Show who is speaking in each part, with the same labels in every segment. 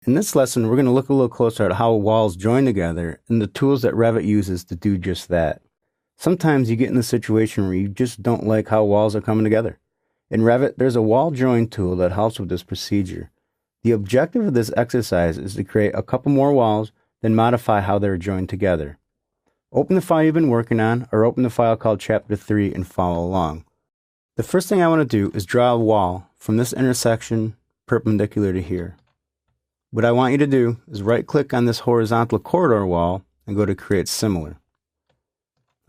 Speaker 1: In this lesson, we're going to look a little closer at how walls join together and the tools that Revit uses to do just that. Sometimes you get in the situation where you just don't like how walls are coming together. In Revit, there's a wall join tool that helps with this procedure. The objective of this exercise is to create a couple more walls, then modify how they're joined together. Open the file you've been working on, or open the file called Chapter 3 and follow along. The first thing I want to do is draw a wall from this intersection perpendicular to here. What I want you to do is right-click on this horizontal corridor wall and go to Create Similar.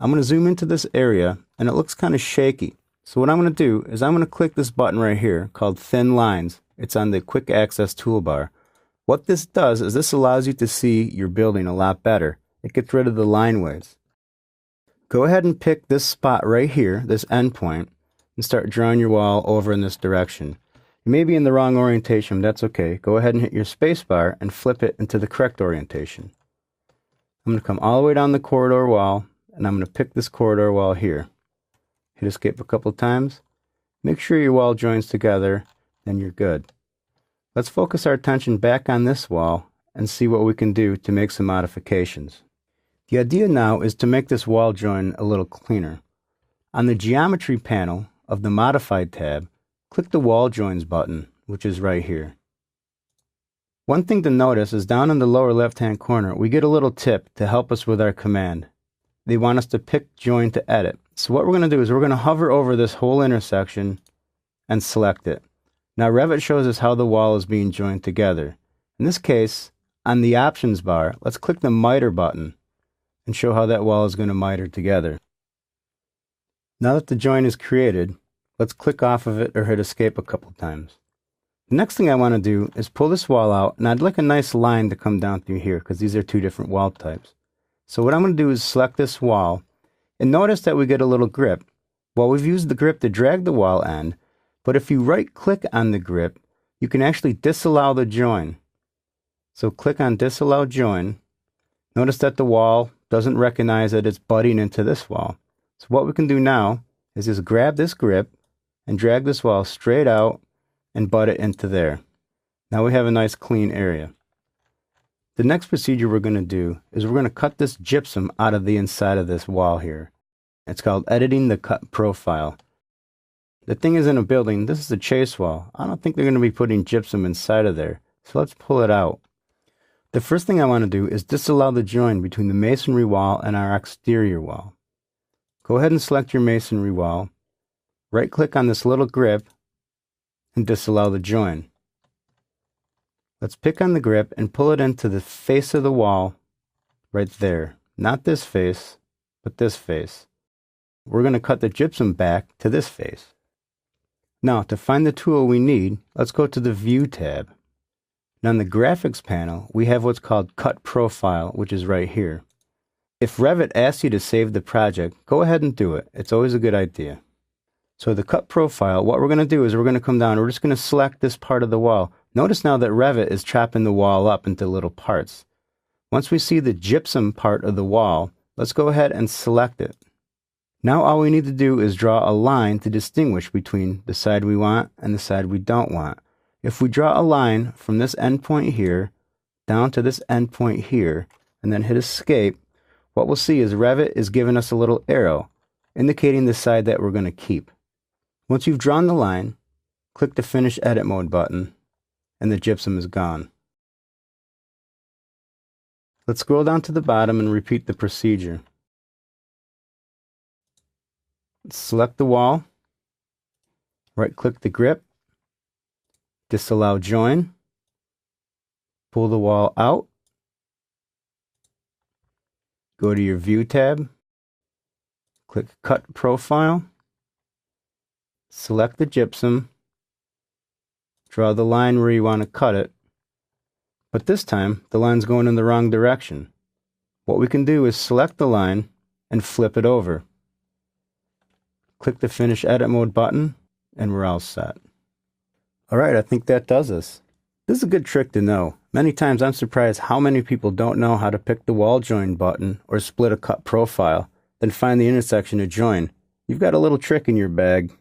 Speaker 1: I'm going to zoom into this area, and it looks kind of shaky. So what I'm going to do is I'm going to click this button right here called Thin Lines. It's on the Quick Access toolbar. What this does is this allows you to see your building a lot better. It gets rid of the line waves. Go ahead and pick this spot right here, this endpoint, and start drawing your wall over in this direction. You may be in the wrong orientation, but that's okay. Go ahead and hit your space bar and flip it into the correct orientation. I'm going to come all the way down the corridor wall, and I'm going to pick this corridor wall here. Hit escape a couple times. Make sure your wall joins together, then you're good. Let's focus our attention back on this wall and see what we can do to make some modifications. The idea now is to make this wall join a little cleaner. On the Geometry panel of the Modified tab, click the Wall Joins button, which is right here. One thing to notice is down in the lower left-hand corner, we get a little tip to help us with our command. They want us to pick Join to edit. So what we're going to do is we're going to hover over this whole intersection and select it. Now Revit shows us how the wall is being joined together. In this case, on the Options bar, let's click the Miter button and show how that wall is going to miter together. Now that the join is created, let's click off of it or hit escape a couple times. The next thing I want to do is pull this wall out, and I'd like a nice line to come down through here because these are two different wall types. So what I'm going to do is select this wall, and notice that we get a little grip. Well, we've used the grip to drag the wall end, but if you right click on the grip, you can actually disallow the join. So click on Disallow Join. Notice that the wall doesn't recognize that it's butting into this wall. So what we can do now is just grab this grip and drag this wall straight out and butt it into there. Now we have a nice clean area. The next procedure we're going to do is we're going to cut this gypsum out of the inside of this wall here. It's called editing the cut profile. The thing is, in a building, this is a chase wall. I don't think they're going to be putting gypsum inside of there. So let's pull it out. The first thing I want to do is disallow the join between the masonry wall and our exterior wall. Go ahead and select your masonry wall. Right click on this little grip and disallow the join. Let's pick on the grip and pull it into the face of the wall right there. Not this face, but this face. We're going to cut the gypsum back to this face. Now, to find the tool we need, let's go to the View tab. Now, on the Graphics panel, we have what's called Cut Profile, which is right here. If Revit asks you to save the project, go ahead and do it. It's always a good idea. So the cut profile, what we're going to do is we're going to come down. We're just going to select this part of the wall. Notice now that Revit is chopping the wall up into little parts. Once we see the gypsum part of the wall, let's go ahead and select it. Now all we need to do is draw a line to distinguish between the side we want and the side we don't want. If we draw a line from this endpoint here down to this endpoint here and then hit escape, what we'll see is Revit is giving us a little arrow indicating the side that we're going to keep. Once you've drawn the line, click the Finish Edit Mode button and the gypsum is gone. Let's scroll down to the bottom and repeat the procedure. Select the wall, right click the grip, disallow join, pull the wall out, go to your View tab, click Cut Profile, select the gypsum, draw the line where you want to cut it, but this time the line's going in the wrong direction. What we can do is select the line and flip it over. Click the Finish Edit Mode button and we're all set. Alright, I think that does us. This is a good trick to know. Many times I'm surprised how many people don't know how to pick the wall join button or split a cut profile, then find the intersection to join. You've got a little trick in your bag.